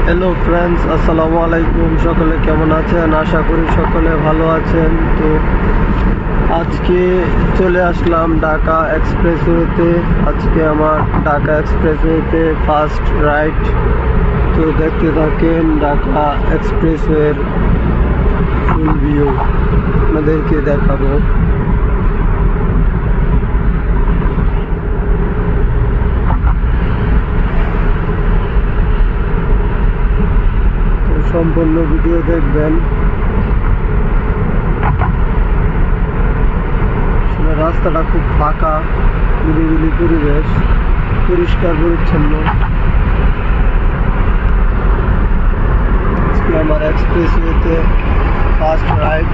Hello friends, আসসালামু আলাইকুম। সকলে কেমন আছেন? আশা করি সকলে ভালো আছেন। তো আজকে চলে আসলাম ঢাকা এক্সপ্রেসওয়েতে। আজকে আমার ঢাকা এক্সপ্রেসওয়েতে ফার্স্ট রাইড। তো দেখতে থাকেন ঢাকা এক্সপ্রেসওয়ের ফুল ভিউ আপনাদেরকে দেখাবো। সম্পূর্ণ ভিডিও দেখবেন। রাস্তাটা খুব ফাঁকা, নিরিবিলি পরিবেশ, পরিষ্কার পরিচ্ছন্ন। আজকে আমার এক্সপ্রেসওয়েতে ফার্স্ট রাইড।